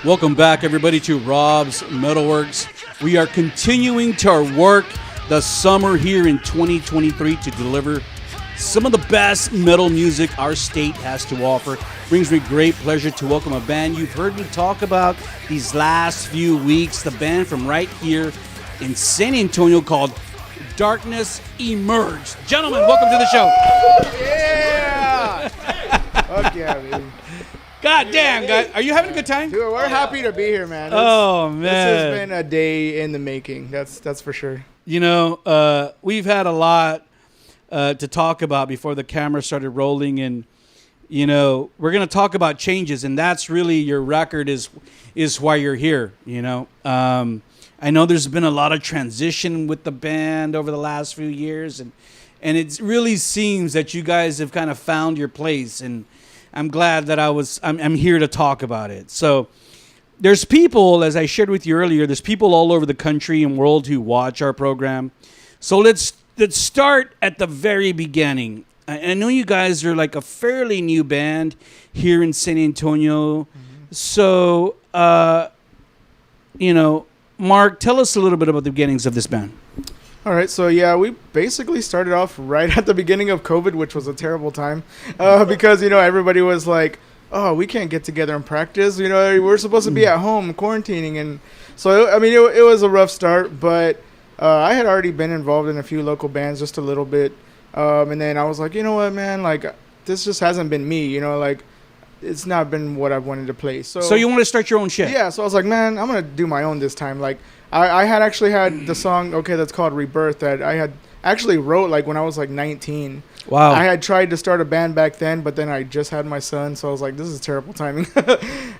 Welcome back, everybody, to Rob's MetalWorks. We are continuing to work the summer here in 2023 to deliver some of the best metal music our state has to offer. Brings me great pleasure to welcome a band you've heard me talk about these last few weeks. The band from right here in San Antonio called Darkness Emerged. Gentlemen, welcome to the show. Yeah! Fuck yeah, baby. God damn, guys. Are you having a good time? Dude, we're happy to be here, man. Man. This has been a day in the making. That's for sure. You know, we've had a lot to talk about before the camera started rolling, and you know, we're going to talk about changes, and that's really your record is why you're here, you know. I know there's been a lot of transition with the band over the last few years, and it really seems that you guys have kind of found your place, and I'm glad that I'm here to talk about it. So there's people, as I shared with you earlier, there's people all over the country and world who watch our program. So let's start at the very beginning. I know you guys are like a fairly new band here in San Antonio. Mm-hmm. So, you know, Mark, tell us a little bit about the beginnings of this band. All right, so yeah, we basically started off right at the beginning of COVID, which was a terrible time because, you know, everybody was like, oh, we can't get together and practice. You know, we're supposed to be at home quarantining. And so, I mean, it was a rough start, but I had already been involved in a few local bands just a little bit. And then I was like, you know what, man, like, this just hasn't been me, you know, like, it's not been what I've wanted to play. So you want to start your own shit? Yeah, so I was like, man, I'm going to do my own this time. Like, I had actually had the song, that's called Rebirth, that I had actually wrote, like, when I was, like, 19. Wow. I had tried to start a band back then, but then I just had my son, so I was like, this is terrible timing.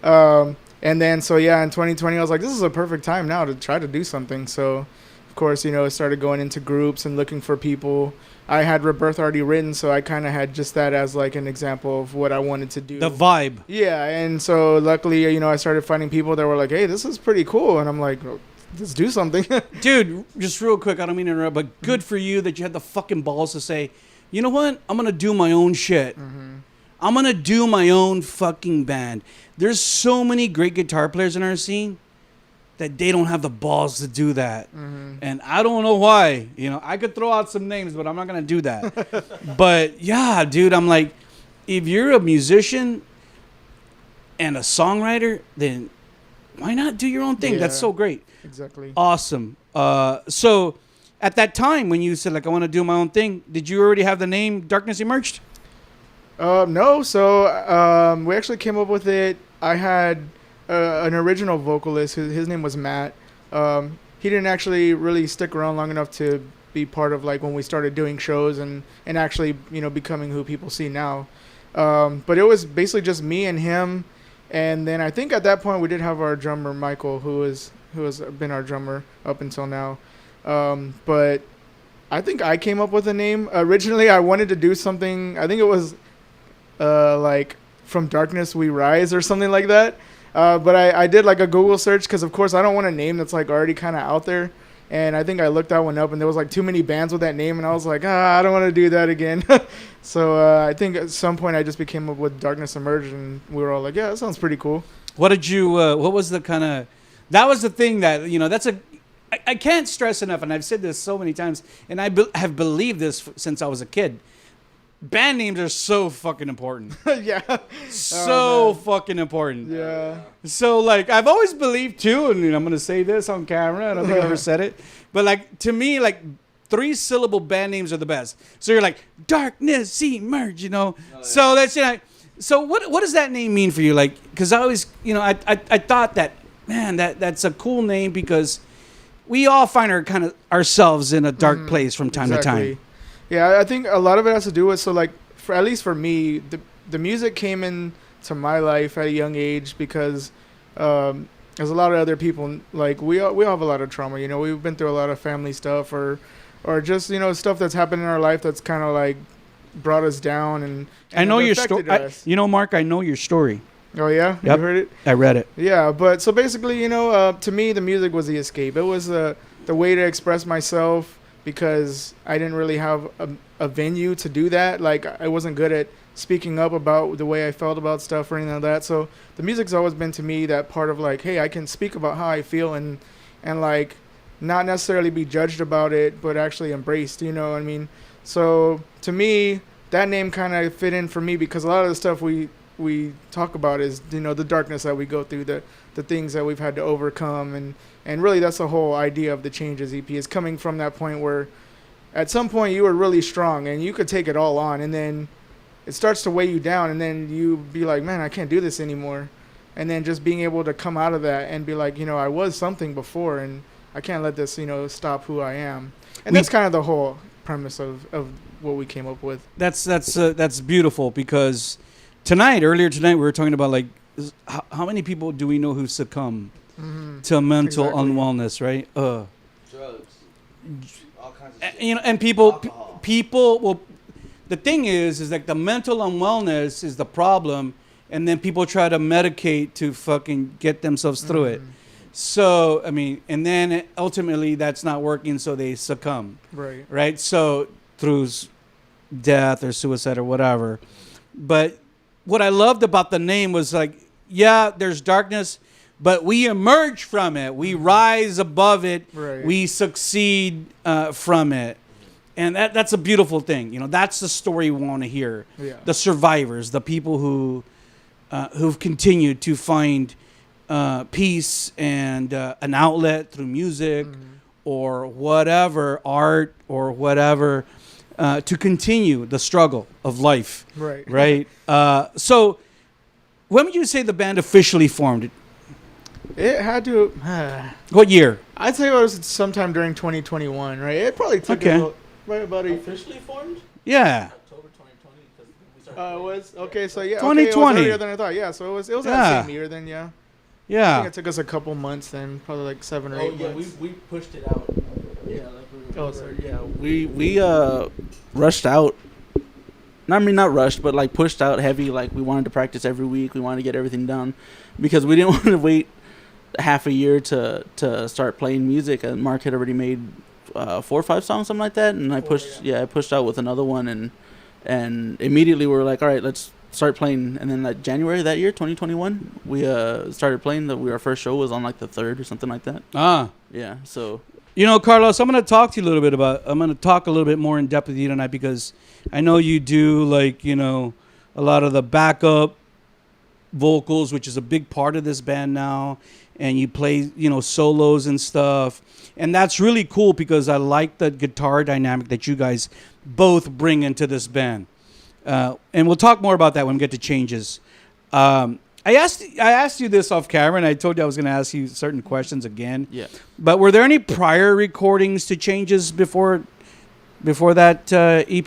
And then, so, yeah, in 2020, I was like, this is a perfect time now to try to do something. So, of course, you know, I started going into groups and looking for people. I had Rebirth already written, so I kind of had just that as, like, an example of what I wanted to do. The vibe. Yeah, and so, luckily, you know, I started finding people that were like, hey, this is pretty cool. And I'm like, well, let's do something. Dude, just real quick, I don't mean to interrupt, but good for you that you had the fucking balls to say, you know what? I'm going to do my own shit. Mm-hmm. I'm going to do my own fucking band. There's so many great guitar players in our scene that they don't have the balls to do that. Mm-hmm. And I don't know why. You know, I could throw out some names, but I'm not going to do that. But, yeah, dude, I'm like, if you're a musician and a songwriter, then why not do your own thing? Yeah, that's so great. Exactly. Awesome. So at that time when you said, like, I want to do my own thing, did you already have the name Darkness Emerged? No. So we actually came up with it. I had an original vocalist. His name was Matt. He didn't actually really stick around long enough to be part of, like, when we started doing shows and actually, you know, becoming who people see now. But it was basically just me and him. And then I think at that point we did have our drummer, Michael, who has been our drummer up until now. But I think I came up with a name. Originally, I wanted to do something. I think it was like From Darkness We Rise or something like that. But I did like a Google search because, of course, I don't want a name that's like already kind of out there. And I think I looked that one up and there was like too many bands with that name. And I was like, I don't want to do that again. So I think at some point I just came up with Darkness Emerged and we were all like, yeah, that sounds pretty cool. What did you, what was the kind of, that was the thing that, you know, I can't stress enough. And I've said this so many times and I have believed this since I was a kid. Band names are so fucking important. Yeah. So fucking important. Yeah. So, like, I've always believed, too, and I'm going to say this on camera. I don't think I ever said it. But, like, to me, like, 3-syllable band names are the best. So you're like, Darkness Emerge, you know. Oh, yeah. So that's, you know, so what does that name mean for you? Like, because I always, you know, I thought that, man, that's a cool name because we all find ourselves in a dark place from time to time. Yeah, I think a lot of it has to do with, so, like, at least for me, the music came into my life at a young age because there's a lot of other people, like, we all have a lot of trauma, you know, we've been through a lot of family stuff or just, you know, stuff that's happened in our life that's kind of, like, brought us down and I know your story. You know, Mark, I know your story. Oh, yeah? Yep. You heard it? I read it. Yeah, but so basically, you know, to me, the music was the escape. It was the way to express myself because I didn't really have a venue to do that. Like, I wasn't good at speaking up about the way I felt about stuff or anything like that. So the music's always been to me that part of like, hey, I can speak about how I feel and like not necessarily be judged about it, but actually embraced, you know what I mean? So to me, that name kind of fit in for me because a lot of the stuff we talk about is, you know, the darkness that we go through, the things that we've had to overcome. And really that's the whole idea of the Changes EP is coming from that point where at some point you were really strong and you could take it all on, and then it starts to weigh you down, and then you be like, man, I can't do this anymore. And then just being able to come out of that and be like, you know, I was something before and I can't let this, you know, stop who I am. And that's kind of the whole premise of what we came up with. That's beautiful because earlier tonight, we were talking about like how many people do we know who succumb to mental unwellness, right? Drugs, all kinds of shit. You know, and people. Well, the thing is like the mental unwellness is the problem, and then people try to medicate to fucking get themselves through it. So I mean, and then ultimately that's not working, so they succumb. Right. So through death or suicide or whatever. But what I loved about the name was like, yeah, there's darkness, but we emerge from it. We rise above it. Right. We succeed from it. And that's a beautiful thing. You know, that's the story we want to hear. Yeah. The survivors, the people who've continued to find peace and an outlet through music or whatever, art or whatever, to continue the struggle of life. Right. So when would you say the band officially formed? It had to. What year? I'd say it was sometime during 2021, right? It probably took right about officially formed? Yeah. October 2020. Because we started. It was okay. So yeah, 2020. Okay, it was earlier than I thought. Yeah, so it was that same year then. Yeah. Yeah. I think it took us a couple months then, probably like 7 or 8 months. we pushed it out. Yeah, like sorry. Yeah, we rushed out. Not rushed, but like pushed out heavy. Like we wanted to practice every week. We wanted to get everything done because we didn't want to wait half a year to start playing music. And Mark had already made 4 or 5 songs, something like that, and I pushed out with another one, and immediately we were like, all right, let's start playing. And then like January that year, 2021, we started playing. Our first show was on like the 3rd or something like that. Yeah. So you know, Carlos, I'm going to talk to you a little bit I'm going to talk a little bit more in depth with you tonight because I know you do like, you know, a lot of the backup vocals, which is a big part of this band now, and you play, you know, solos and stuff. And that's really cool because I like the guitar dynamic that you guys both bring into this band. And we'll talk more about that when we get to Changes. I asked you this off camera, and I told you I was going to ask you certain questions again. yeah. But were there any prior recordings to Changes before that EP?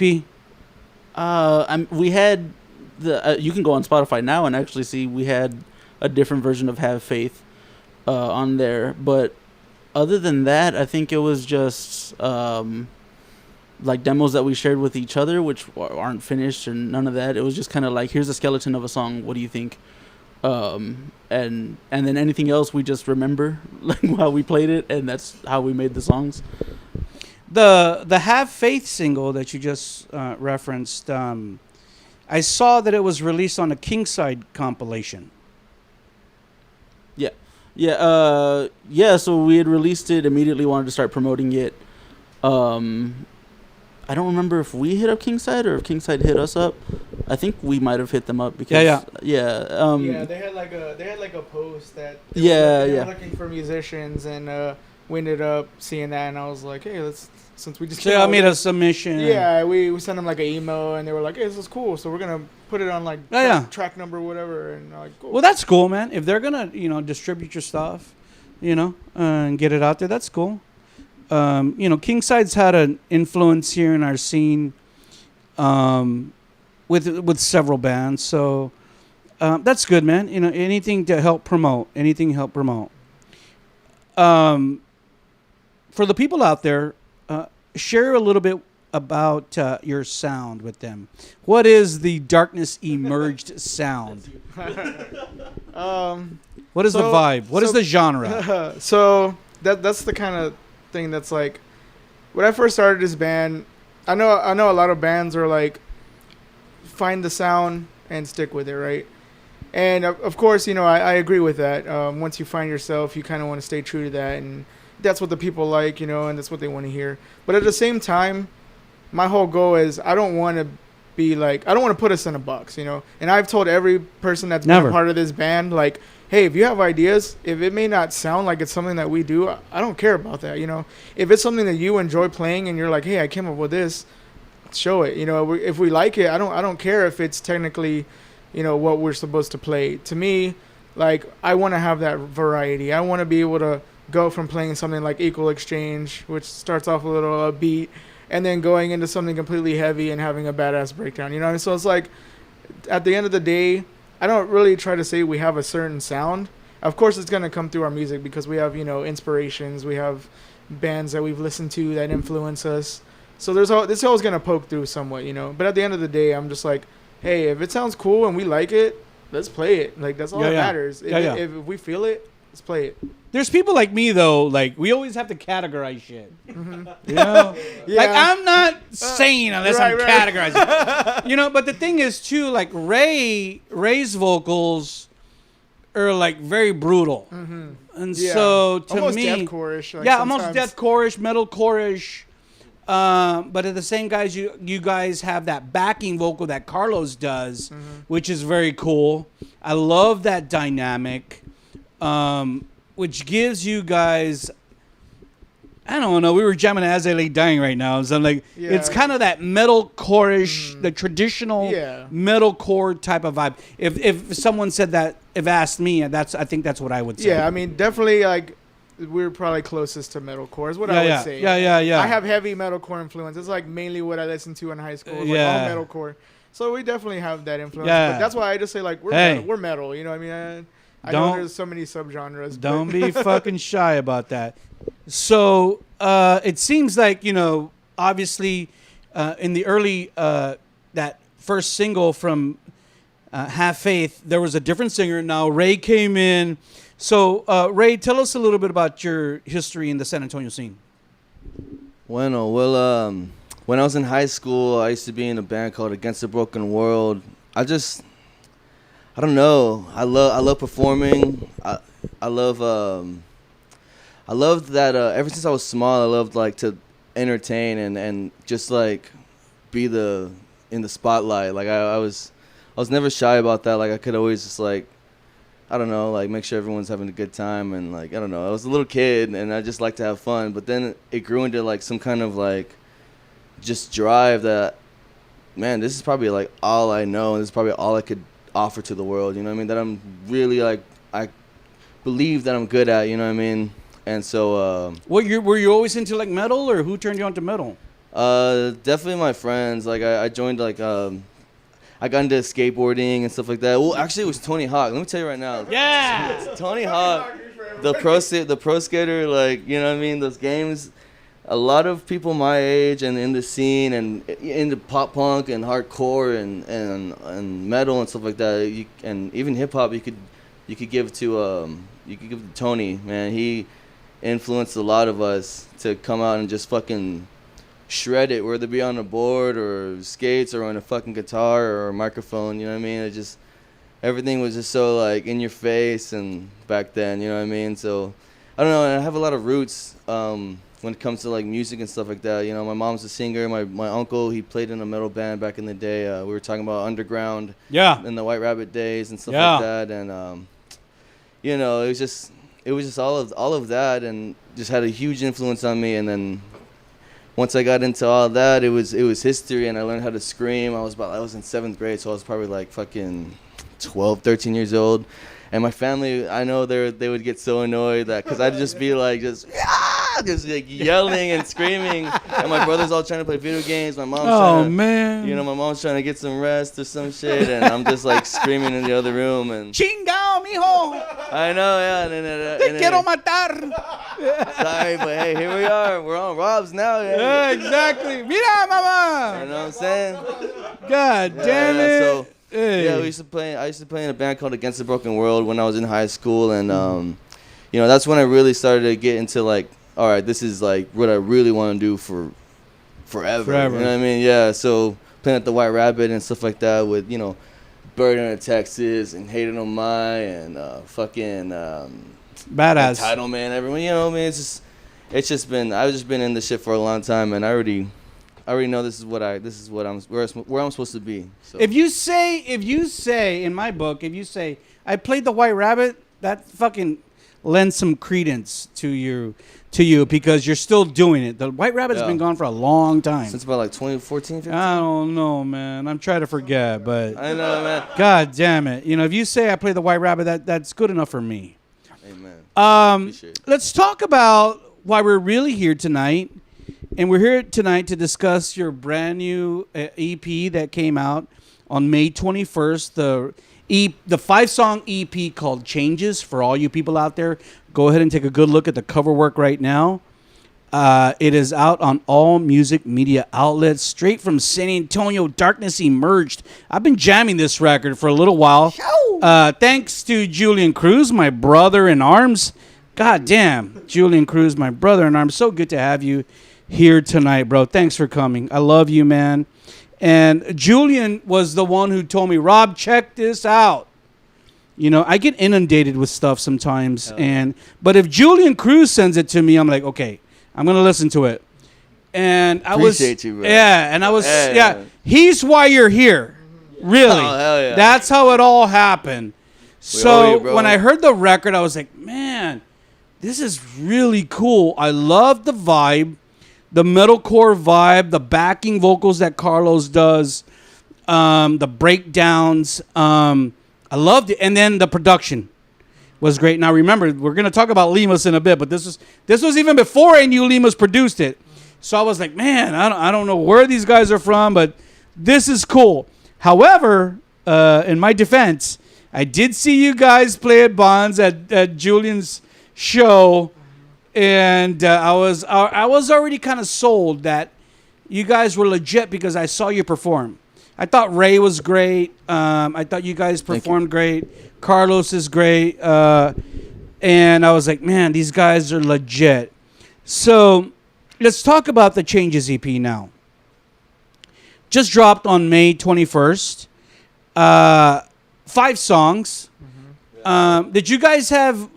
We had you can go on Spotify now and actually see we had a different version of Have Faith on there. But other than that, I think it was just like demos that we shared with each other, which aren't finished and none of that. It was just kind of like, here's a skeleton of a song. What do you think? And then anything else we just remember like while we played it, and that's how we made the songs. The Have Faith single that you just referenced, I saw that it was released on a Kingside compilation. Yeah. So we had released it, immediately wanted to start promoting it. I don't remember if we hit up Kingside or if Kingside hit us up. I think we might have hit them up because yeah, they had like a post that they were looking for musicians, and we ended up seeing that, and I was like, hey, since we just made a submission. Yeah, we sent them like an email, and they were like, hey, this is cool, so we're gonna put it on like track number or whatever, and like, cool. Well, that's cool, man. If they're gonna distribute your stuff, and get it out there, that's cool. Kingside's had an influence here in our scene, with several bands, so that's good, man. Anything to help promote. For the people out there, share a little bit about your sound with them. What is the Darkness Emerged sound? What is the vibe? What is the genre? So that's the kind of thing that's like, when I first started this band, I know a lot of bands are like find the sound and stick with it, right? And of course, I agree with that. Once you find yourself, you kind of want to stay true to that, and that's what the people like, and that's what they want to hear. But at the same time, my whole goal is I don't want to put us in a box, And I've told every person that's been a part of this band, like, hey, if you have ideas, if it may not sound like it's something that we do, I don't care about that, If it's something that you enjoy playing and you're like, hey, I came up with this, show it. If we like it, I don't care if it's technically, what we're supposed to play. To me, like, I want to have that variety. I want to be able to go from playing something like Equal Exchange, which starts off a little upbeat, and then going into something completely heavy and having a badass breakdown. So it's like, at the end of the day, I don't really try to say we have a certain sound. Of course, it's going to come through our music because we have, inspirations. We have bands that we've listened to that influence us. So this is always going to poke through somewhat, But at the end of the day, I'm just like, hey, if it sounds cool and we like it, let's play it. Like, that's all that matters. If we feel it, let's play it. There's people like me, though, like, we always have to categorize shit. Mm-hmm. Like, I'm not saying unless I'm categorizing. But the thing is, too, like, Ray's vocals are, like, very brutal. Mm-hmm. And so, to almost me... deathcore-ish. Like, almost deathcore-ish, metalcore-ish. But at the same guys, you guys have that backing vocal that Carlos does, which is very cool. I love that dynamic. Which gives you guys, I don't know, we were jamming as I lay dying right now. So I'm like, it's kind of that metalcore-ish, the traditional metalcore type of vibe. If someone said that, if asked me, I think that's what I would say. Yeah, I mean, definitely, like, we're probably closest to metalcore is what I would say. Yeah. I have heavy metalcore influence. It's like mainly what I listened to in high school. Like all metalcore. So we definitely have that influence. Yeah. But that's why I just say, like, we're metal. You know what I mean? I know there's so many subgenres. Don't be fucking shy about that. So it seems like, obviously in the early, that first single from Have Faith, there was a different singer. Now Ray came in. So Ray, tell us a little bit about your history in the San Antonio scene. Well, when I was in high school, I used to be in a band called Against the Broken World. I don't know. I love performing. I love that ever since I was small, I loved like to entertain and just like be in the spotlight. Like I was never shy about that. Like I could always just like, I don't know, like make sure everyone's having a good time, and like, I don't know. I was a little kid and I just like to have fun, but then it grew into like some kind of like just drive that, man, this is probably like all I know, and this is probably all I could offer to the world, you know what I mean, that I'm really like, I believe that I'm good at, you know what I mean. And so were you always into like metal, or who turned you on to metal? Definitely my friends. Like I joined like I got into skateboarding and stuff like that. Well, actually it was Tony Hawk. Let me tell you right now. Yeah. Tony Hawk, the pro skater, like, you know what I mean, those games. A lot of people my age and in the scene and into pop punk and hardcore and metal and stuff like that, and even hip hop, you could give to Tony, man. He influenced a lot of us to come out and just fucking shred it, whether it be on a board or skates or on a fucking guitar or a microphone, you know what I mean? It just, everything was just so like in your face, and back then, you know what I mean? So I don't know, and I have a lot of roots when it comes to like music and stuff like that. You know, my mom's a singer. My uncle, he played in a metal band back in the day. We were talking about underground, in the White Rabbit days and stuff like that. And you know, it was just all of that, and just had a huge influence on me. And then once I got into all that, it was history, and I learned how to scream. I was in 7th grade, so I was probably like fucking 12, 13 years old. And my family, I know they would get so annoyed that, because I'd just be like, just like yelling and screaming. And my brother's all trying to play video games. My mom's my mom's trying to get some rest or some shit. And I'm just like screaming in the other room. And Chingao, mijo. I know, yeah. Te quiero matar. Sorry, but hey, here we are. We're on Rob's now. Yeah, exactly. Mira, mama. You know what I'm saying? God damn it. So, yeah, I used to play in a band called Against the Broken World when I was in high school, and you know, that's when I really started to get into like, all right, this is like what I really want to do for forever. You know what I mean? Yeah. So playing at the White Rabbit and stuff like that with, you know, Burden of Texas and Hated on My and fucking Badass. Entitlement, everyone, you know, I mean, it's just been, I've just been in this shit for a long time, and I already know where I'm supposed to be. So. If you say in my book, I played the White Rabbit, that fucking lends some credence to you because you're still doing it. The White Rabbit's been gone for a long time. Since about like 2014, 15? I don't know, man. I'm trying to forget, but I know, man. God damn it. You know, if you say I play the White Rabbit, that's good enough for me. Amen. Let's talk about why we're really here tonight. And we're here tonight to discuss your brand new EP that came out on May 21st. The 5-song EP called Changes. For all you people out there, go ahead and take a good look at the cover work right now. It is out on all music media outlets, straight from San Antonio. Darkness Emerged. I've been jamming this record for a little while. Thanks to Julian Cruz, my brother in arms. God damn, Julian Cruz, my brother in arms. So good to have you here tonight, bro. Thanks for coming. I love you, man. And Julian was the one who told me, Rob, check this out. You know, I get inundated with stuff sometimes, but if Julian Cruz sends it to me, I'm like, okay, I'm gonna listen to it. And I appreciate you, bro. Yeah, and I was, he's why you're here, really. Oh, hell yeah. That's how it all happened. So you, when I heard the record, I was like, man, this is really cool. I love the vibe, the metalcore vibe, the backing vocals that Carlos does, the breakdowns. I loved it, and then the production was great. Now remember, we're gonna talk about Lemus in a bit, but this was even before I knew Lemus produced it. So I was like, man, I don't know where these guys are from, but this is cool. However, in my defense, I did see you guys play at Bonds at Julian's show, and I was already kind of sold that you guys were legit because I saw you perform. I thought Ray was great. I thought you guys performed great. Carlos is great. And I was like, man, these guys are legit. So let's talk about the Changes EP now. Just dropped on May 21st. 5 songs. Did you guys have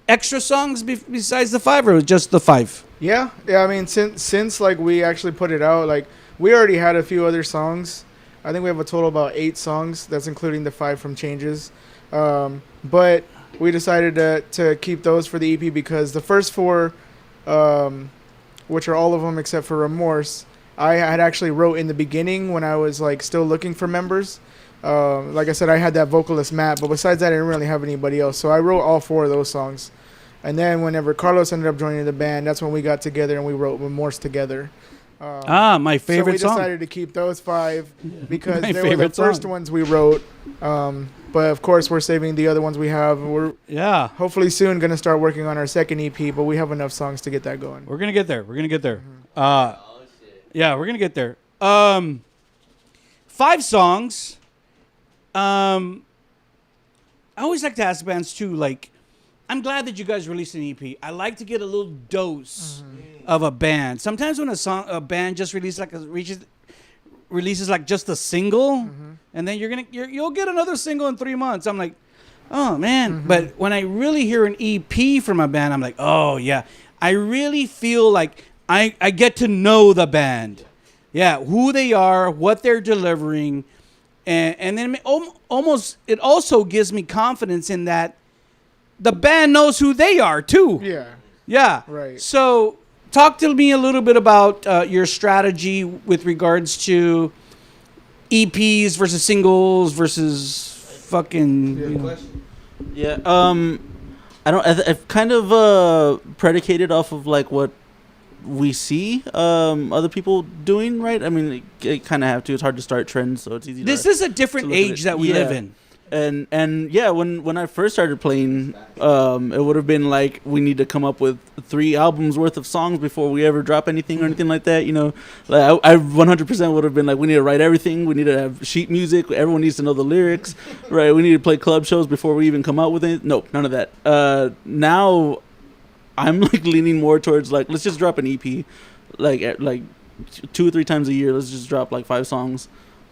extra songs besides the 5, or was just the 5? Yeah. I mean, since like we actually put it out, like we already had a few other songs. I think we have a total of about 8 songs. That's including the 5 from Changes. But we decided to keep those for the EP because the first 4, which are all of them except for Remorse, I had actually wrote in the beginning when I was like still looking for members. Like I said, I had that vocalist Matt, but besides that, I didn't really have anybody else. So I wrote all 4 of those songs. And then whenever Carlos ended up joining the band, that's when we got together and we wrote Remorse together. My favorite song. So we decided to keep those 5 because My they were the first song. ones we wrote. But of course, we're saving the other ones we have. We're hopefully soon going to start working on our second EP, but we have enough songs to get that going. We're gonna get there. We're gonna get there. Yeah, we're gonna get there. 5 songs. I always like to ask bands too, like, I'm glad that you guys released an EP. I like to get a little dose of a band. Sometimes when a band just releases like just a single, and then you'll get another single in 3 months. I'm like, oh man. But when I really hear an EP from a band, I'm like, oh yeah. I really feel like I get to know the band. Yeah, who they are, what they're delivering. And then it also gives me confidence in that the band knows who they are too. Yeah. Right. So talk to me a little bit about your strategy with regards to EPs versus singles versus fucking. I've kind of predicated off of like what we see other people doing, right? I mean, it kind of have to. It's hard to start trends, so it's easy. This is a different age that we live in. And yeah, when I first started playing, it would have been like we need to come up with 3 albums worth of songs before we ever drop anything or anything like that. You know, like I 100% would have been like, we need to write everything. We need to have sheet music. Everyone needs to know the lyrics, right? We need to play club shows before we even come out with it. Nope, none of that. Now I'm like leaning more towards like, let's just drop an EP, like 2 or 3 times a year. Let's just drop like 5 songs.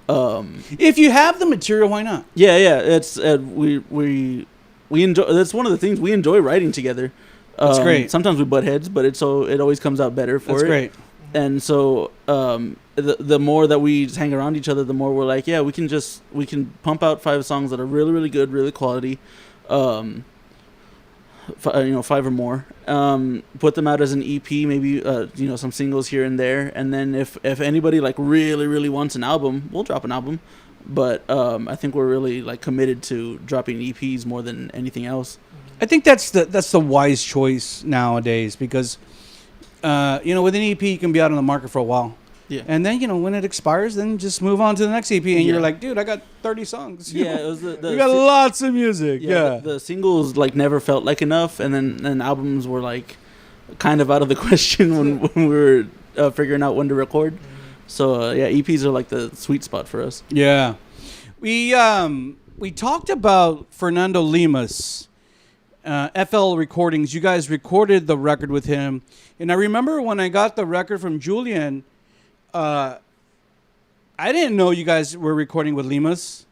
If you have the material, why not? Yeah. It's we enjoy. That's one of the things we enjoy writing together. That's great. Sometimes we butt heads, but it always comes out better for That's it. great. And so the more that we just hang around each other, the more we're like, yeah, we can pump out 5 songs that are really, really good, really quality, 5 or more. Put them out as an EP, maybe some singles here and there, and then if anybody like really, really wants an album, we'll drop an album. But I think we're really like committed to dropping EPs more than anything else. I think that's the wise choice nowadays because, with an EP you can be out on the market for a while. Yeah. And then, when it expires, then just move on to the next EP. And you're like, dude, I got 30 songs. Yeah, it was we got lots of music. Yeah. The singles like never felt like enough, and then albums were like kind of out of the question when we were figuring out when to record. So EPs are like the sweet spot for us. Yeah. We talked about Fernando Lemus, FL Recordings. You guys recorded the record with him. And I remember when I got the record from Julian, I didn't know you guys were recording with Lemus.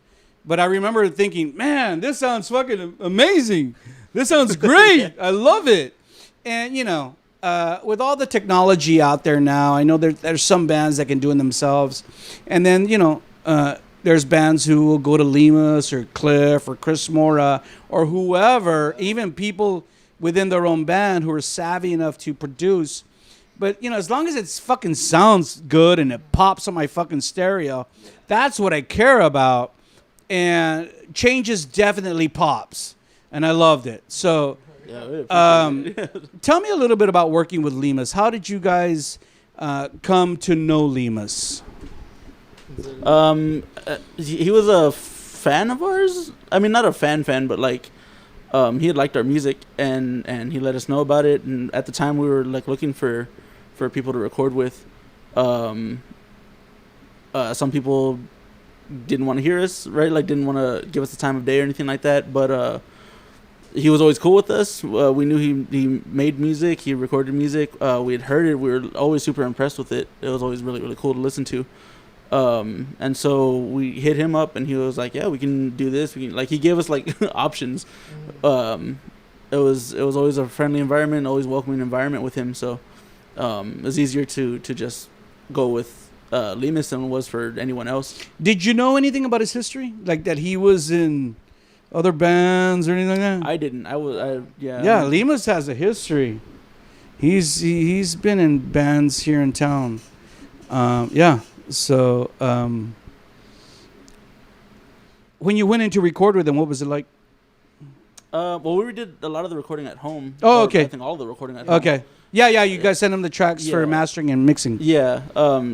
But I remember thinking, man, this sounds fucking amazing. This sounds great. I love it. And, with all the technology out there now, I know there's some bands that can do it themselves. And then, there's bands who will go to Lemus or Cliff or Chris Mora or whoever, even people within their own band who are savvy enough to produce. But, as long as it fucking sounds good and it pops on my fucking stereo, that's what I care about. And Changes definitely pops. And I loved it. So, tell me a little bit about working with Lemus. How did you guys come to know Lemus? He was a fan of ours. I mean, not a fan, but like, he had liked our music and he let us know about it. And at the time, we were like looking for people to record with. Some people didn't want to hear us, right? Like, didn't want to give us the time of day or anything like that. But he was always cool with us. We knew he made music. He recorded music. We had heard it. We were always super impressed with it. It was always really, really cool to listen to. And so we hit him up, and he was like, "Yeah, we can do this." He gave us like options. It was always a friendly environment, always welcoming environment with him. So it was easier to just go with Lemus than it was for anyone else. Did you know anything about his history, like that he was in other bands or anything like that? I didn't. Yeah, Lemus has a history. He's been in bands here in town. So, when you went in to record with him, what was it like? Well, we did a lot of the recording at home. Oh, okay. I think all of the recording at home. Okay. Yeah. You guys sent him the tracks for mastering and mixing. Yeah.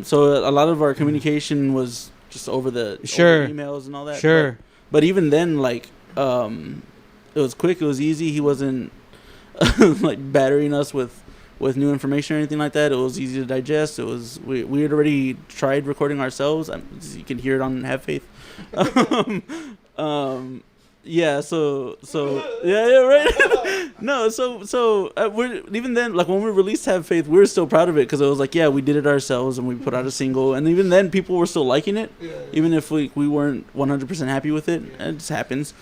So a lot of our communication was just over the emails and all that. Sure. But even then, like, it was quick. It was easy. He wasn't like battering us with new information or anything like that. It was easy to digest. It was we had already tried recording ourselves. You can hear it on Have Faith. Yeah. So yeah, right. No. So we're even then, like when we released Have Faith, we were still proud of it because it was like, yeah, we did it ourselves and we put out a single, and even then people were still liking it, even if we weren't 100% happy with it. It just happens.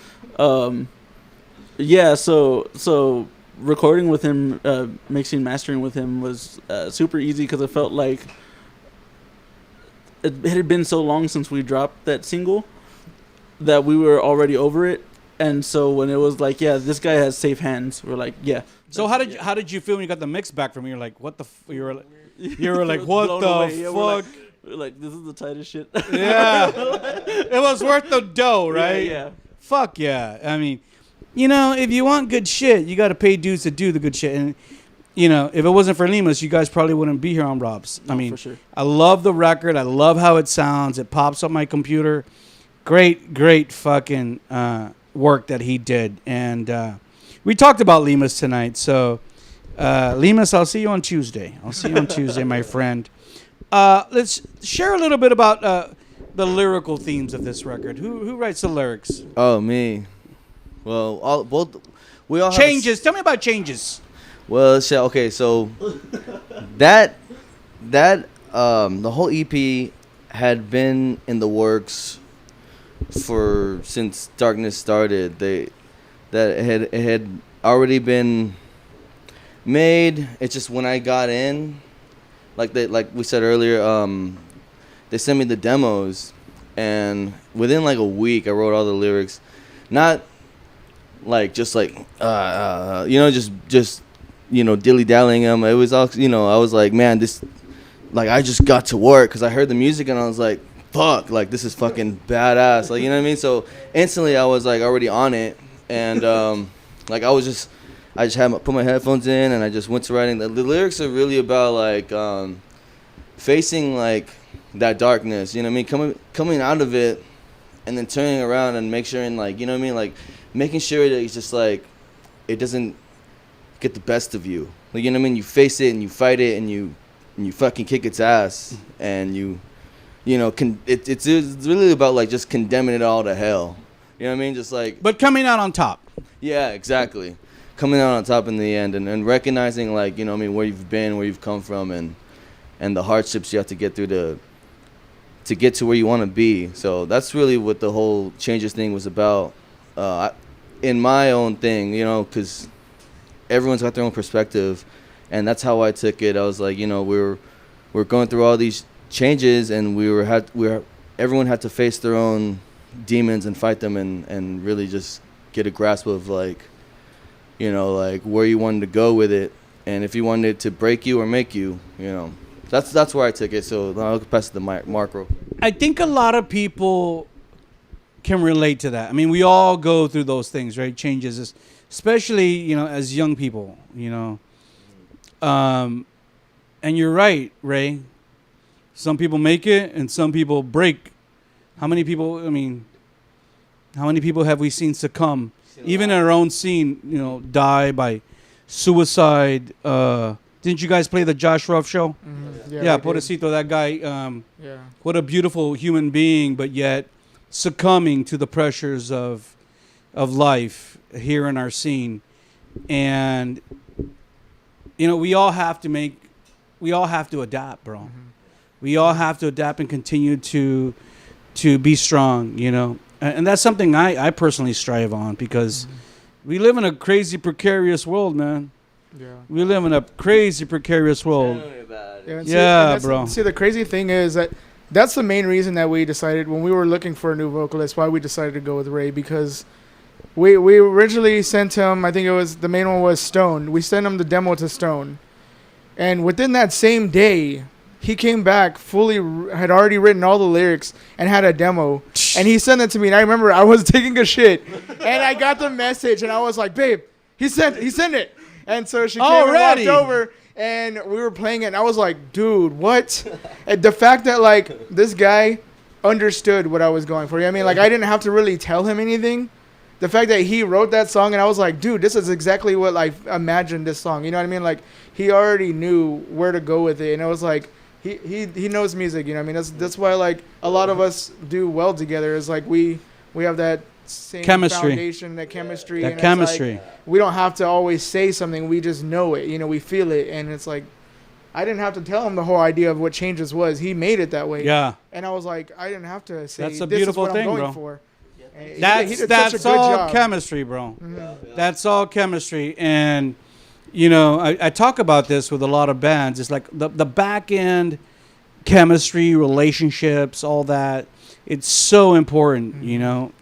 Yeah. So recording with him, mixing, mastering with him was super easy because it felt like it had been so long since we dropped that single that we were already over it. And so when it was like, yeah, this guy has safe hands, we're like, yeah. So how did you feel when you got the mix back from him? You're like, what the? You were like, what the fuck? We're like, this is the tightest shit. Yeah, it was worth the dough, right? Yeah. Fuck yeah. I mean, if you want good shit, you got to pay dudes to do the good shit. And, if it wasn't for Lemus, you guys probably wouldn't be here on Rob's. I mean, for sure. I love the record. I love how it sounds. It pops up my computer. Great fucking work that he did. And we talked about Lemus tonight. So, Lemus, I'll see you on Tuesday. My friend. Let's share a little bit about the lyrical themes of this record. Who writes the lyrics? Oh, me. Well, we all Changes. Tell me about Changes. Well, okay, so that the whole EP had been in the works for since Darkness started. It had already been made. It's just when I got in, like we said earlier, they sent me the demos, and within like a week I wrote all the lyrics. Not like just like just dilly-dallying them. It was all, I was like, man, this, like, I just got to work because I heard the music and I was like, fuck, like, this is fucking badass, like, you know what I mean? So instantly I was like already on it, and like I just put my headphones in and I just went to writing. The lyrics are really about like facing like that darkness, you know what I mean, coming out of it, and then turning around and make sure, and like, you know what I mean, like making sure that it's just like it doesn't get the best of you, like, you know what I mean, you face it and you fight it and you fucking kick its ass, and it's really about like just condemning it all to hell, you know what I mean, just like, but coming out on top. Yeah, exactly, coming out on top in the end, and recognizing, like, you know what I mean, where you've been, where you've come from, and the hardships you have to get through to get to where you want to be. So that's really what the whole Changes thing was about, in my own thing, because everyone's got their own perspective, and that's how I took it. I was like, we're going through all these changes, and everyone had to face their own demons and fight them, and really just get a grasp of like, like where you wanted to go with it, and if you wanted it to break you or make you, That's where I took it. So I'll pass it to Marco. I think a lot of people can relate to that. I mean, we all go through those things, right? Changes, especially, as young people, And you're right, Ray. Some people make it and some people break. How many people have we seen succumb? Even in our own scene, die by suicide. Didn't you guys play the Josh Ruff show? Mm-hmm. Yeah, pobrecito, that guy. What a beautiful human being, but yet succumbing to the pressures of life here in our scene. And we all have to adapt, bro. Mm-hmm. We all have to adapt and continue to be strong, And that's something I personally strive on, because we live in a crazy precarious world, man. Yeah. We live in a crazy precarious world. Tell me about it. Yeah, bro. See, the crazy thing is that's the main reason that we decided, when we were looking for a new vocalist, why we decided to go with Ray, because we originally sent him, I think it was, the main one was Stone. We sent him the demo to Stone. And within that same day, he came back had already written all the lyrics and had a demo. And he sent it to me. And I remember I was taking a shit. And I got the message and I was like, babe, he sent it. And so she came and walked over, and we were playing it, and I was like, dude, what? And the fact that, like, this guy understood what I was going for. I mean, like, I didn't have to really tell him anything. The fact that he wrote that song, and I was like, dude, this is exactly what I imagined this song. You know what I mean? Like, he already knew where to go with it, and it was like, he knows music, you know what I mean? That's why, like, a lot of us do well together, is like we have that same chemistry. Foundation, that chemistry. That and chemistry. It's like, we don't have to always say something. We just know it. We feel it. And it's like, I didn't have to tell him the whole idea of what Changes was. He made it that way. Yeah. And I was like, I didn't have to say, that's a this beautiful is what thing, I'm going bro. for. That's all chemistry, bro. Mm-hmm. That's all chemistry. And, I talk about this with a lot of bands. It's like the back end chemistry, relationships, all that. It's so important,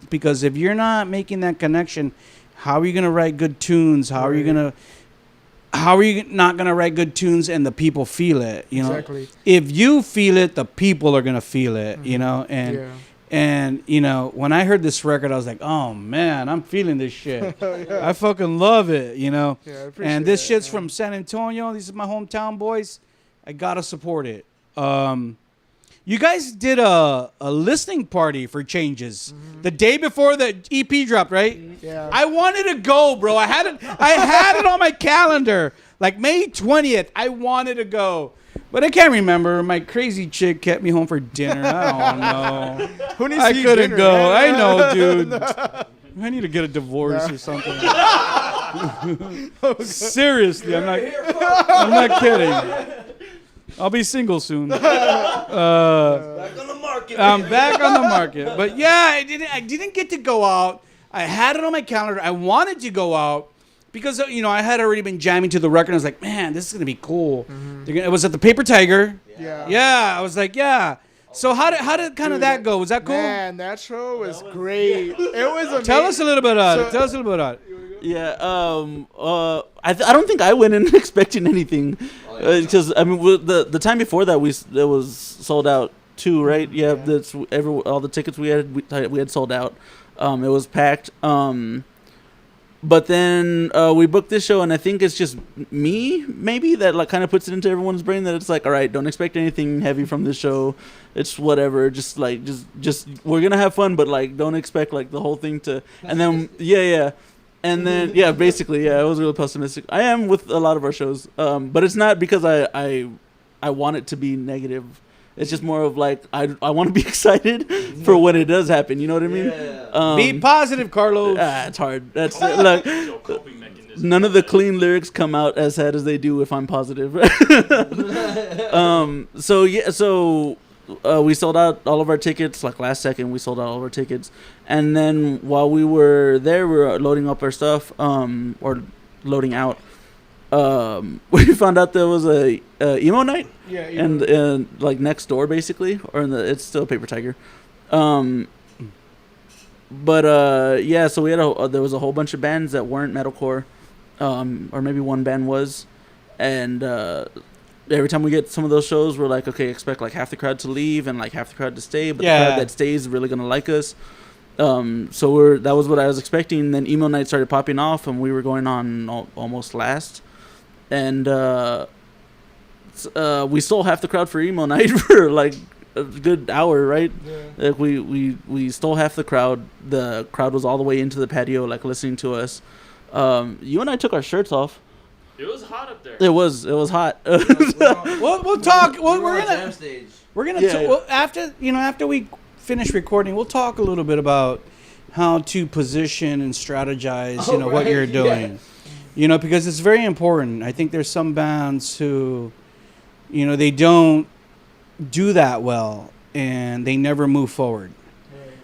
because if you're not making that connection, how are you going to write good tunes? How are you not going to write good tunes and the people feel it, Exactly. If you feel it, the people are going to feel it, And when I heard this record, I was like, oh man, I'm feeling this shit. I fucking love it, Yeah, I and this that, shit's from San Antonio. This is my hometown, boys. I got to support it. You guys did a listening party for Changes the day before the EP dropped, right? Yeah. I wanted to go, bro. I had it on my calendar, like May 20th. I wanted to go, but I can't remember. My crazy chick kept me home for dinner. I don't know. Who needs I to eat couldn't dinner, go. man? I know, dude. I need to get a divorce or something. Seriously, I'm not kidding. I'll be single soon. Back on the I'm back on the market. But yeah, I didn't get to go out. I had it on my calendar. I wanted to go out because I had already been jamming to the record. I was like, man, this is gonna be cool. It was at the Paper Tiger. Yeah. I was like, yeah. So how did kind of that go? Was that cool? Man, that show was great. It was amazing. Tell us a little bit about it. Tell us a little bit about it. Yeah. I don't think I went in expecting anything, because I mean the time before that it was sold out too, right? Yeah. That's all the tickets we had sold out. It was packed. But then we booked this show, and I think it's just me, maybe, that like kind of puts it into everyone's brain that it's like, all right, don't expect anything heavy from this show. It's whatever. Just we're gonna have fun, but like don't expect like the whole thing to. And then and then basically I was really pessimistic. I am with a lot of our shows, but it's not because I want it to be negative. It's just more of like I want to be excited for when it does happen. You know what I mean? Yeah. Be positive, Carlos. It's hard. That's like none of the clean lyrics come out as sad as they do if I'm positive. So we sold out all of our tickets like last second. We sold out all of our tickets, and then while we were there, we were loading up our stuff, or loading out. We found out there was a emo night, and like next door basically, or it's still Paper Tiger, so we had there was a whole bunch of bands that weren't metalcore, or maybe one band was, and every time we get some of those shows, we're like, okay, expect like half the crowd to leave and like half the crowd to stay, but the crowd that stays is really gonna like us. So that was what I was expecting. Then emo night started popping off, and we were going on almost last. And we stole half the crowd for emo night for like a good hour, right? Yeah. Like we stole half the crowd. The crowd was all the way into the patio, like listening to us. You and I took our shirts off. It was hot up there. It was hot. We'll talk. We're gonna stage. after we finish recording, we'll talk a little bit about how to position and strategize. What you're doing. Yeah. Because it's very important. I think there's some bands who, they don't do that well, and they never move forward.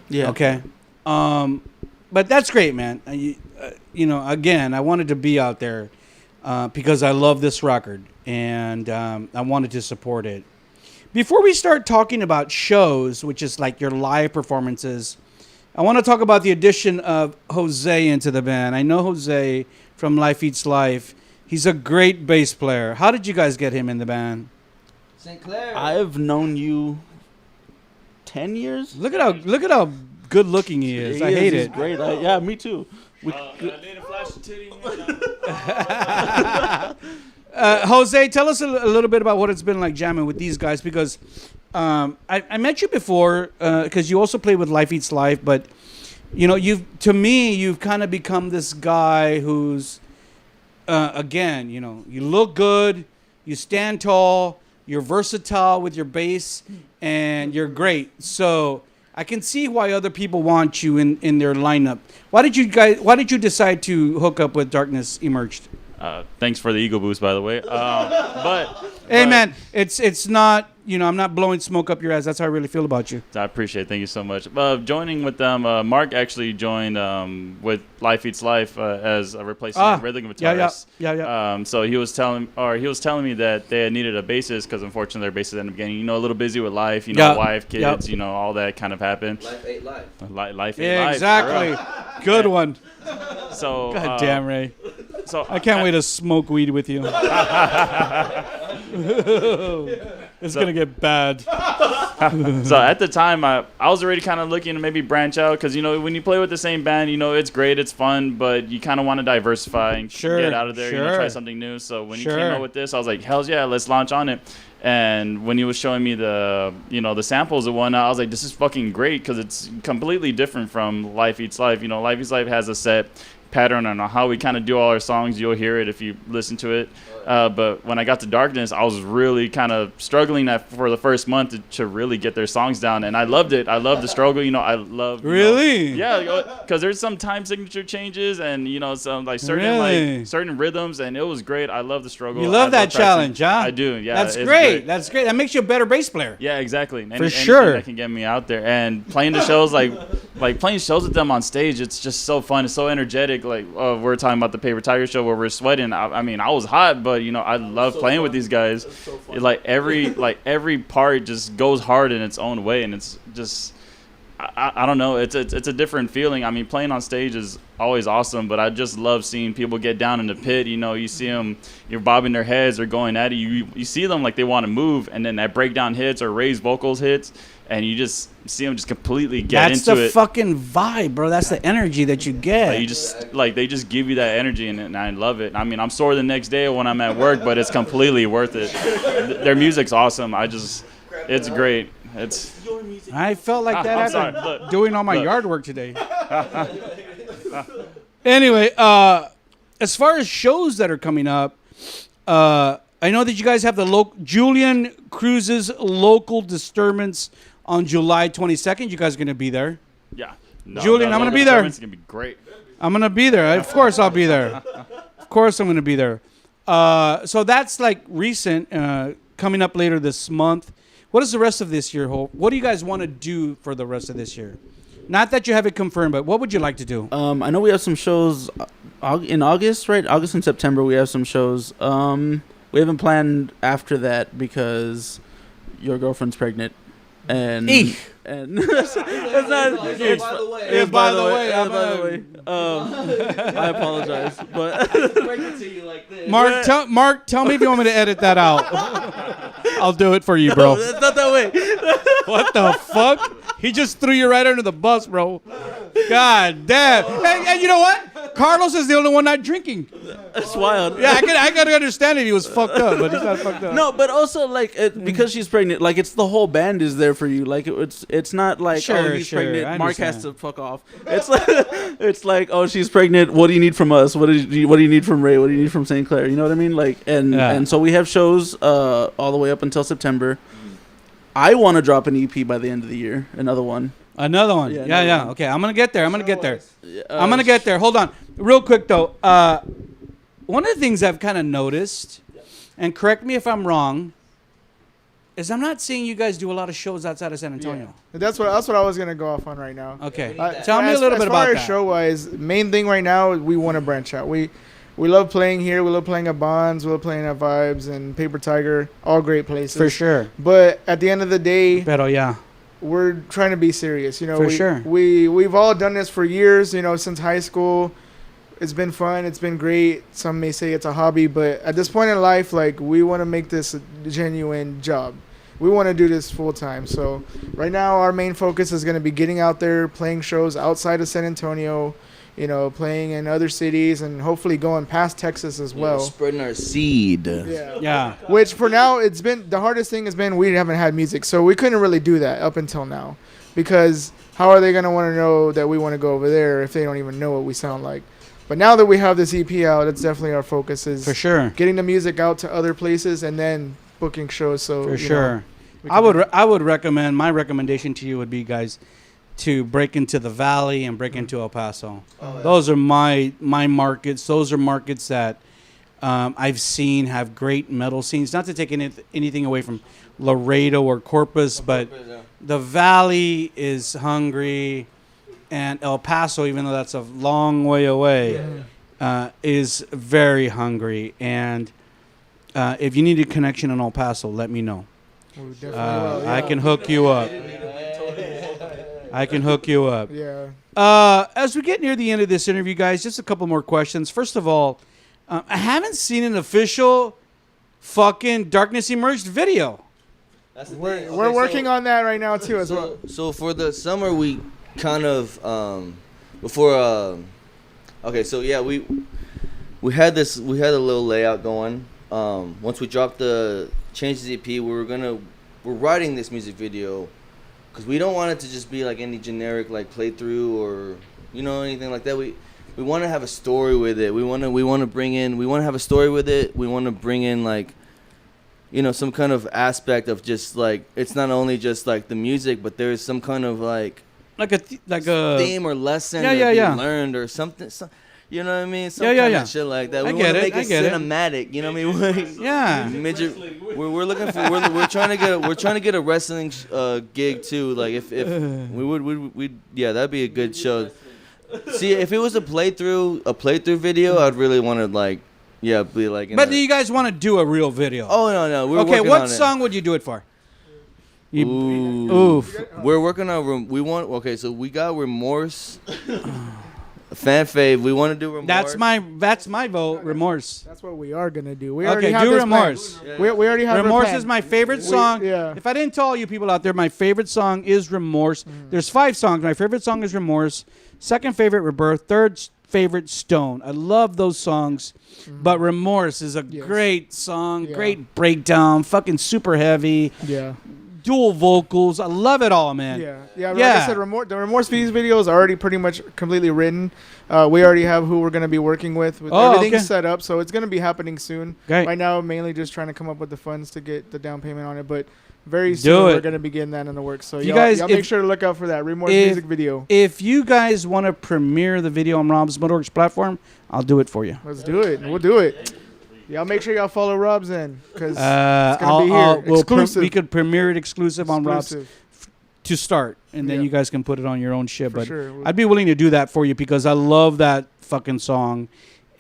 Yeah. Okay. But that's great, man. Again, I wanted to be out there because I love this record, and I wanted to support it. Before we start talking about shows, which is like your live performances, I want to talk about the addition of Jose into the band. I know Jose from Life Eats Life. He's a great bass player. How did you guys get him in the band? St. Clair. I've known you 10 years. Look at how good looking he is. I hate it. He's great. Yeah, me too. Jose, tell us a little bit about what it's been like jamming with these guys, because I met you before because you also play with Life Eats Life, but you've kind of become this guy who's again, you look good, you stand tall, you're versatile with your bass, and you're great. So I can see why other people want you in their lineup. Why did you decide to hook up with Darkness Emerged? Thanks for the ego boost, by the way. Hey, man, it's not, I'm not blowing smoke up your ass. That's how I really feel about you. I appreciate it. Thank you so much. Joining with them, Mark actually joined with Life Eats Life as a replacement rhythm guitarist. Yeah. So he was telling me that they had needed a bassist because unfortunately their bassist ended up getting a little busy with life, wife, kids, all that kind of happened. Life ate life. Life ate life. Exactly. Good one. So God damn, Ray. So I can't wait to smoke weed with you. It's gonna get bad. So at the time, I was already kind of looking to maybe branch out because when you play with the same band, it's great, it's fun, but you kind of want to diversify and get out of there, try something new. So when you came out with this, I was like, hell yeah, let's launch on it. And when he was showing me the samples and whatnot, I was like, this is fucking great because it's completely different from Life Eats Life. Life Eats Life has a set pattern on how we kind of do all our songs. You'll hear it if you listen to it. But when I got to Darkness, I was really kind of struggling for the first month to really get their songs down, and I loved it. I loved the struggle. I love really, because there's some time signature changes and some like certain rhythms, and it was great. I love the struggle. You love that challenge, huh? I do. Yeah, that's great. That's great. That makes you a better bass player. Yeah, exactly. For sure, that can get me out there and playing the shows like playing shows with them on stage. It's just so fun. It's so energetic. Like we're talking about the Paper Tiger show where we're sweating. I mean, I was hot, but I love playing with these guys. So like every part just goes hard in its own way, and it's just I don't know. It's a different feeling. I mean, playing on stage is always awesome, but I just love seeing people get down in the pit. You see them, you're bobbing their heads or going at it. You see them like they want to move, and then that breakdown hits or raised vocals hits, and you just see them just completely get into it. That's the fucking vibe, bro. That's the energy that you get. They just give you that energy, and I love it. I mean, I'm sore the next day when I'm at work, but it's completely worth it. Their music's awesome. It's great. I felt like that after doing all my yard work today. Anyway, as far as shows that are coming up, I know that you guys have the Julian Cruz's local disturbance on July 22nd. You guys are going to be there. Yeah. Julian, I'm going to be there. It's going to be great. I'm going to be there. Of course I'll be there. Of course I'm going to be there. So that's like recent, coming up later this month. What is the rest of this year, Hope? What do you guys want to do for the rest of this year? Not that you have it confirmed, but what would you like to do? I know we have some shows in August, right? August and September, we have some shows. We haven't planned after that because your girlfriend's pregnant. And it's by the way. I apologize, but Mark, tell me if you want me to edit that out. I'll do it for you, bro. No, that's not that way. What the fuck? He just threw you right under the bus, bro. God damn. And you know what? Carlos is the only one not drinking. That's wild. Yeah, I gotta understand if he was fucked up, but he's not fucked up. No, but also because she's pregnant, like it's the whole band is there for you. Like it's not like he's pregnant, Mark has to fuck off. It's like she's pregnant. What do you need from us? What do you need from Ray? What do you need from St. Clair? You know what I mean? Like and so we have shows all the way up until September. I want to drop an EP by the end of the year. Another one. Yeah. Okay, I'm gonna get there. I'm gonna get there. Hold on, real quick though. One of the things I've kind of noticed, and correct me if I'm wrong, is I'm not seeing you guys do a lot of shows outside of San Antonio. Yeah. That's what I was gonna go off on right now. Okay, tell me a little bit about that. As far as show wise, main thing right now, we want to branch out. We love playing here. We love playing at Bonds. We love playing at Vibes and Paper Tiger. All great places. For sure. But at the end of the day, yeah, we're trying to be serious. For sure. We've all done this for years. Since high school. It's been fun. It's been great. Some may say it's a hobby, but at this point in life, like we want to make this a genuine job. We want to do this full time. So right now, our main focus is going to be getting out there, playing shows outside of San Antonio. Playing in other cities and hopefully going past Texas as well. Spreading our seed. Yeah. Which for now, it's been the hardest thing has been we haven't had music, so we couldn't really do that up until now, because how are they gonna want to know that we want to go over there if they don't even know what we sound like? But now that we have this EP out, it's definitely our focus is for sure getting the music out to other places and then booking shows. So for sure, I would recommend. My recommendation to you would be, guys, to break into the Valley and break into El Paso. Those are my markets. Those are markets that I've seen have great metal scenes. Not to take anything away from Laredo or Corpus, but the Valley is hungry, and El Paso, even though that's a long way away, is very hungry. And if you need a connection in El Paso, let me know. I can hook you up. Yeah. As we get near the end of this interview, guys, just a couple more questions. First of all, I haven't seen an official fucking Darkness Emerged video. We're working on that right now too, as well. So for the summer, we kind of we had a little layout going. Once we dropped the Changes EP, we're writing this music video. Because we don't want it to just be like any generic like playthrough or anything like that. to have a story with it. We want to have a story with it. We want to bring in like, you know, some kind of aspect of just like, it's not only just like the music, but there's some kind of like a theme or lesson that you learned or something. You know what I mean? Some kind of shit like that. We want to make it cinematic. You know what I mean? Yeah. Midget. We're looking for. We're trying to get a wrestling gig too. Like if we that'd be a good show. See, if it was a playthrough video, I'd really want to like, be like. But do you guys want to do a real video? Oh no, we're okay. Working What on song would you do it for? Oof. We're working on. So we got Remorse. Fan fave. We want to do Remorse. That's my vote. Remorse. That's what we are gonna do. We already have Remorse. We already have Remorse is my favorite song. If I didn't tell all you people out there, my favorite song is Remorse. There's 5 songs. My favorite song is Remorse. Second favorite, Rebirth. Third favorite, Stone. I love those songs, but Remorse is a great song. Great breakdown. Fucking super heavy. Yeah. Dual vocals. I love it all, man. Yeah. Like I said, the Remorse video is already pretty much completely written. We already have who we're going to be working with. Everything's set up, so it's going to be happening soon. Okay. Right now, mainly just trying to come up with the funds to get the down payment on it, but very soon we're going to be getting that in the works. So y'all make sure to look out for that Remorse music video. If you guys want to premiere the video on Rob's MetalWorks platform, I'll do it for you. Let's do it. We'll do it. Y'all make sure y'all follow Rob's in, because it's going to be here. Exclusive. We could premiere it exclusive on Rob's to start, and then you guys can put it on your own shit. For but sure. I'd be willing to do that for you because I love that fucking song,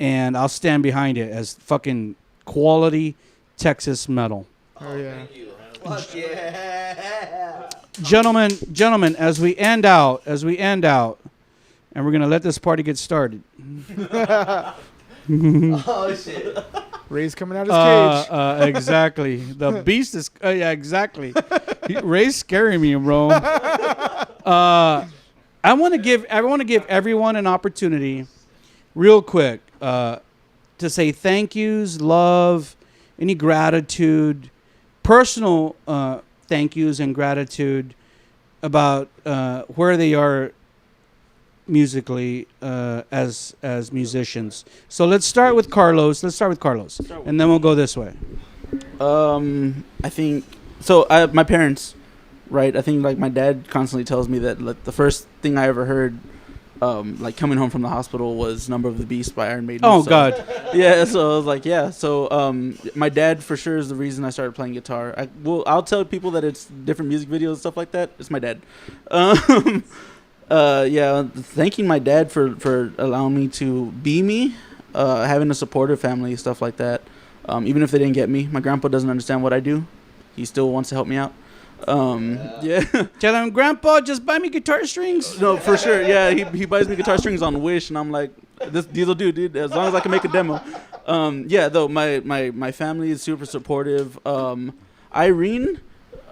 and I'll stand behind it as fucking quality Texas metal. Oh, yeah. Fuck yeah. Gentlemen, as we end out, and we're going to let this party get started. Oh, shit. Ray's coming out of his cage. Exactly. The beast is... exactly. Ray's scaring me, bro. I want to give everyone an opportunity, real quick, to say thank yous, love, any gratitude, personal thank yous and gratitude about where they are musically as musicians. So let's start with Carlos. And then we'll go this way. I think so. My parents, right? I think like my dad constantly tells me that like the first thing I ever heard, like coming home from the hospital, was "Number of the Beast" by Iron Maiden. Oh God. Yeah. So I was like, yeah. So my dad for sure is the reason I started playing guitar. I'll tell people that it's different music videos and stuff like that. It's my dad. Thanking my dad for allowing me to be me, having a supportive family, stuff like that. Even if they didn't get me, my grandpa doesn't understand what I do. He still wants to help me out. Tell him, Grandpa, just buy me guitar strings. No, for sure. Yeah, he buys me guitar strings on Wish, and I'm like, these'll do, dude. As long as I can make a demo. My family is super supportive. Irene.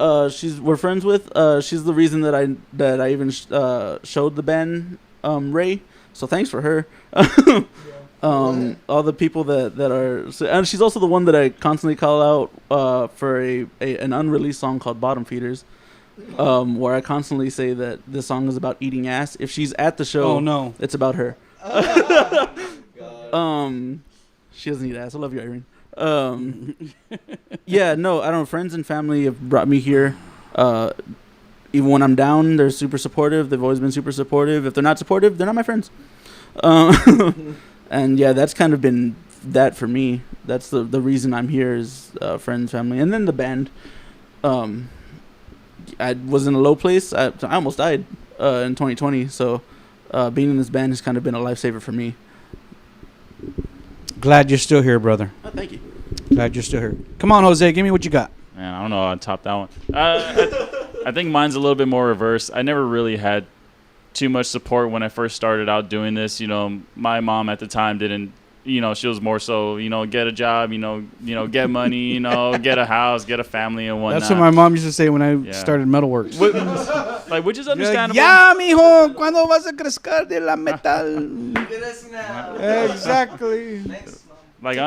We're friends with. She's the reason that I even showed the band Ray. So thanks for her. All the people that are, and she's also the one that I constantly call out for an unreleased song called Bottom Feeders, where I constantly say that this song is about eating ass. If she's at the show, it's about her. She doesn't eat ass. I love you, Irene. I don't know. Friends and family have brought me here. Even when I'm down, they're super supportive. They've always been super supportive. If they're not supportive, they're not my friends. And that's kind of been that for me. That's the reason I'm here is friends, family, and then the band. I was in a low place. I almost died in 2020. So being in this band has kind of been a lifesaver for me. Glad you're still here, brother. Oh, thank you. Glad you're still here. Come on, Jose, give me what you got. Man, I don't know. I'll top that one. I think mine's a little bit more reverse. I never really had too much support when I first started out doing this. You know, my mom at the time didn't, she was more so, get a job, get money, get a house, get a family and whatnot. That's what my mom used to say when I started MetalWorks. Which is understandable. Ya, mijo, ¿cuándo vas a crecer de la metal? Exactly. Like I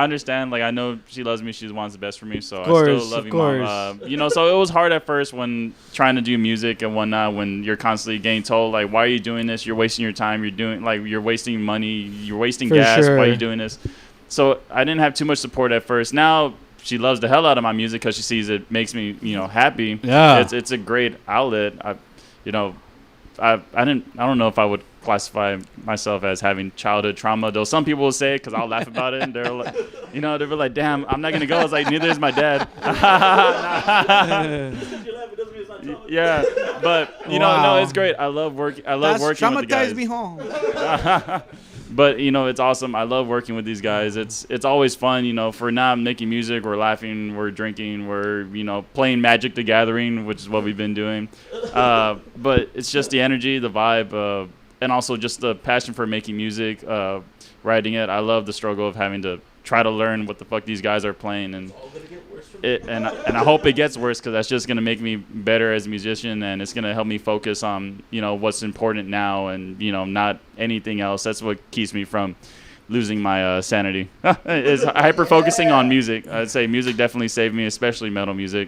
understand. Like I know she loves me. She wants the best for me. So I course, still love of you, Mom. You know, so it was hard at first when trying to do music and whatnot. When you're constantly getting told like, "Why are you doing this? You're wasting your time. You're wasting money. You're wasting For gas. sure. Why are you doing this?" So I didn't have too much support at first. Now she loves the hell out of my music because she sees it makes me, happy. Yeah. It's a great outlet. I don't know if I would classify myself as having childhood trauma, though some people will say it because I'll laugh about it, and they're like, they'll be like, "Damn, I'm not gonna go." I was like, "Neither is my dad." Yeah, but no, it's great. I love working with the guys. Traumatized me home. But it's awesome. I love working with these guys. It's always fun. For now, I'm making music. We're laughing. We're drinking. We're playing Magic the Gathering, which is what we've been doing. But it's just the energy, the vibe, and also just the passion for making music, writing it. I love the struggle of having to try to learn what the fuck these guys are playing, and I hope it gets worse because that's just gonna make me better as a musician, and it's gonna help me focus on what's important now, and not anything else. That's what keeps me from losing my sanity. Is hyper focusing on music. I'd say music definitely saved me, especially metal music.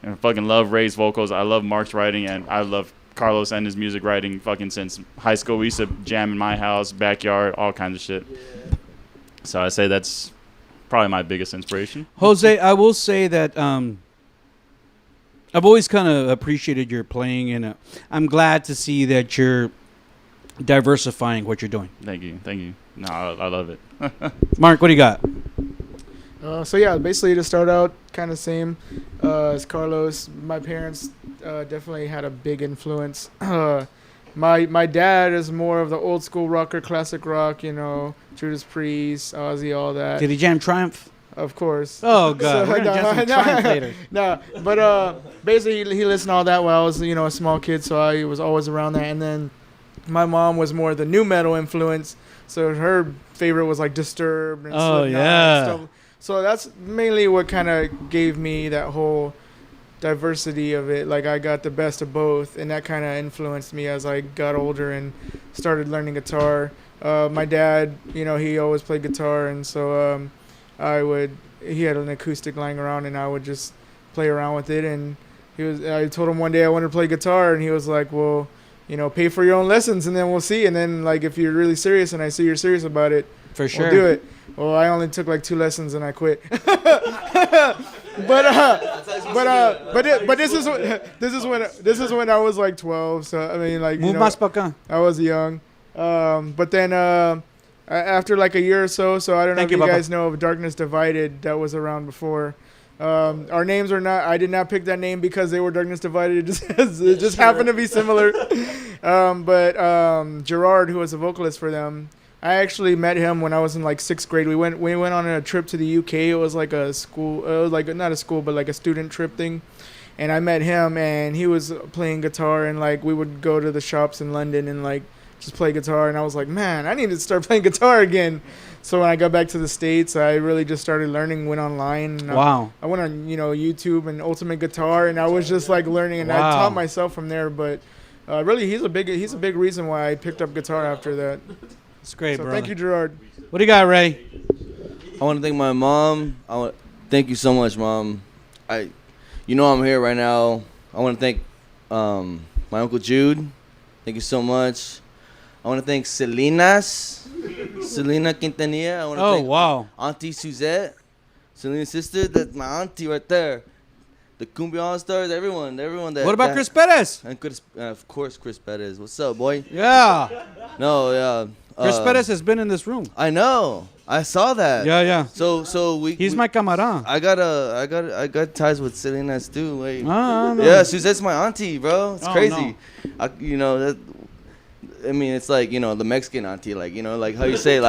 And I fucking love Ray's vocals. I love Mark's writing, and I love Carlos and his music writing fucking since high school. We used to jam in my house, backyard, all kinds of shit. So I say that's probably my biggest inspiration. Jose, I will say that I've always kind of appreciated your playing, and I'm glad to see that you're diversifying what you're doing. Thank you. No, I love it. Mark, what do you got? So yeah, basically to start out, kind of same as Carlos. My parents definitely had a big influence. My dad is more of the old school rocker, classic rock. Judas Priest, Ozzy, all that. Did he jam Triumph? Of course. Oh God, we're gonna jam some Triumph later. No, but basically he listened to all that when I was a small kid, so I was always around that. And then my mom was more the new metal influence, so her favorite was like Disturbed and Slipknot and stuff. So that's mainly what kind of gave me that whole diversity of it. Like I got the best of both, and that kind of influenced me as I got older and started learning guitar. My dad, he always played guitar, and so he had an acoustic lying around, and I would just play around with it. And I told him one day I wanted to play guitar, and he was like, "Well, pay for your own lessons, and then we'll see. And then like if you're really serious, and I see you're serious about it, For sure. we'll do it." Well, I only took like 2 lessons and I quit. but this is when I was like 12. So I mean, like Move más pa' acá. I was young. But then after like a year or so I don't know if you guys know of Darkness Divided, that was around before. Our names are not. I did not pick that name because they were Darkness Divided. It just happened to be similar. But Gerard, who was a vocalist for them, I actually met him when I was in like 6th grade. We went on a trip to the UK. It was like a school. It was like not a school, but like a student trip thing. And I met him, and he was playing guitar, and like we would go to the shops in London and like just play guitar. And I was like, man, I need to start playing guitar again. So when I got back to the States, I really just started learning, went online. And Wow. I went on, YouTube and Ultimate Guitar, and I was just like learning, and I taught myself from there. But really, he's a big reason why I picked up guitar after that. It's great, So brother. thank you, Gerard. What do you got, Ray? I want to thank my mom. Thank you so much, Mom. I'm here right now. I want to thank my Uncle Jude. Thank you so much. I want to thank Selena Quintanilla. I want to thank Auntie Suzette, Selena's sister. That's my auntie right there. The Cumbia All-Stars, everyone that. What about Chris Perez? And of course, Chris Perez. What's up, boy? Yeah. No, yeah. Chris Perez has been in this room. I know. I saw that. Yeah. So He's my camarada. I got ties with Selena's too. Wait. No. Yeah, Suzette's my auntie, bro. It's crazy. No. It's like, the Mexican auntie, like, like how you say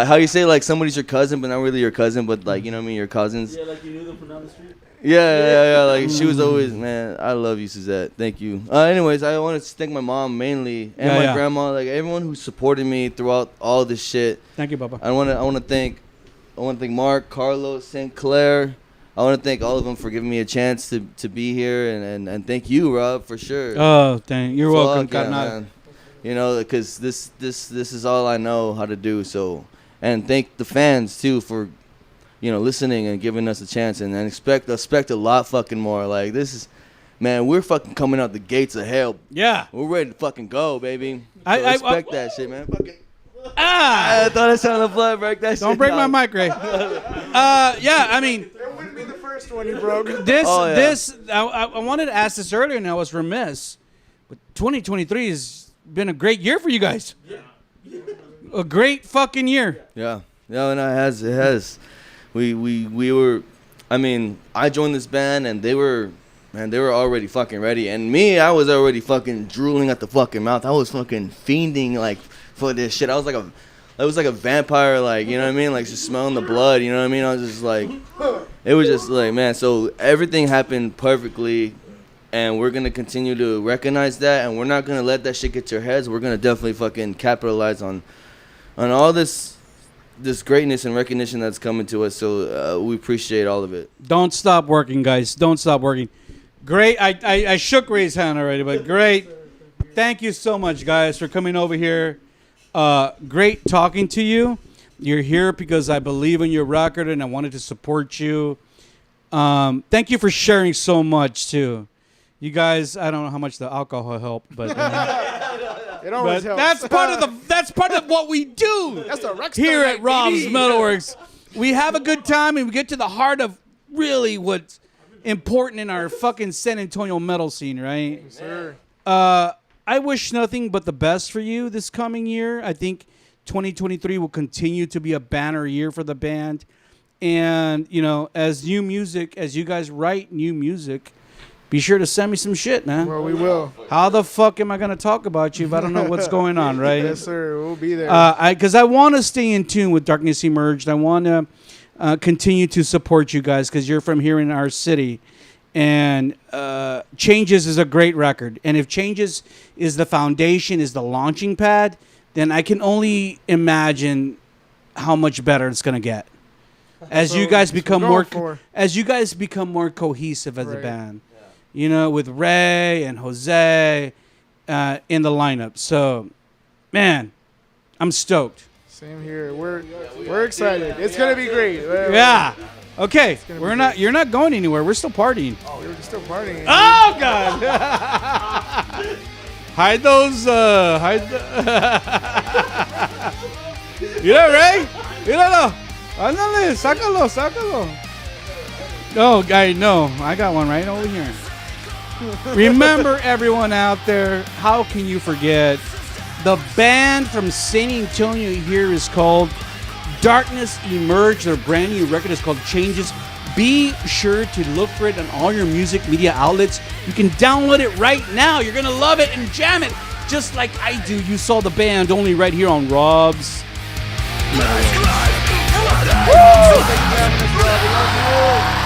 like somebody's your cousin, but not really your cousin, but like, your cousins. Yeah, like you knew them from down the street. Yeah. Like she was always, man, I love you, Suzette. Thank you. Anyways, I want to thank my mom mainly and my grandma, like everyone who supported me throughout all this shit. Thank you, Papa. I want to thank Mark, Carlos, St. Clair. I want to thank all of them for giving me a chance to be here, and thank you, Rob, for sure. Oh, thank you're welcome, yeah, carnal. man. Because this is all I know how to do. So, and thank the fans too for listening and giving us a chance, and expect a lot fucking more. Like, this is, man, we're fucking coming out the gates of hell. Yeah. We're ready to fucking go, baby. So I expect that shit, man. Fucking. Ah! I thought I sounded the blood. Break that shit. Don't break my down. mic, Ray. Yeah, I mean, It wouldn't be the first one you broke. I wanted to ask this earlier, and I was remiss. But 2023 has been a great year for you guys. A great fucking year. Yeah, no, it has. We were. I mean, I joined this band, and they were already fucking ready. And me, I was already fucking drooling at the fucking mouth. I was fucking fiending like for this shit. I was like a vampire, like, you know what I mean, like just smelling the blood. You know what I mean? I was just like, it was just like, man. So everything happened perfectly. And we're going to continue to recognize that, and we're not going to let that shit get to our heads. We're going to definitely fucking capitalize on all this greatness and recognition that's coming to us. So we appreciate all of it. Don't stop working, guys. Don't stop working. Great. I shook Ray's hand already, but great. Thank you so much, guys, for coming over here. Great talking to you. You're here because I believe in your record, and I wanted to support you. Thank you for sharing so much, too. You guys, I don't know how much the alcohol helped, but It always helps. that's part of what we do. That's a rock Here star at Rob's baby. Metalworks. We have a good time, and we get to the heart of really what's important in our fucking San Antonio metal scene, right? Yes, sir. I wish nothing but the best for you this coming year. I think 2023 will continue to be a banner year for the band. And, as you guys write new music, be sure to send me some shit, man. Well, we will. How the fuck am I going to talk about you if I don't know what's going on, right? Yes, sir. We'll be there. Because I want to stay in tune with Darkness Emerged. I want to continue to support you guys because you're from here in our city. And Changes is a great record. And if Changes is the foundation, is the launching pad, then I can only imagine how much better it's going to get. As you guys become more cohesive as a band. With Ray and Jose in the lineup. So, man, I'm stoked. Same here. We're excited. It's gonna be great. Yeah. Okay. You're not going anywhere. We're still partying. We're still partying. Oh God. Hide those. Ray. Míralo. Ándale. Sácalo. No, guy. No. I got one right over here. Remember, everyone out there, how can you forget? The band from San Antonio here is called Darkness Emerged. Their brand new record is called Changes. Be sure to look for it on all your music media outlets. You can download it right now. You're going to love it and jam it just like I do. You saw the band only right here on Rob's. Woo!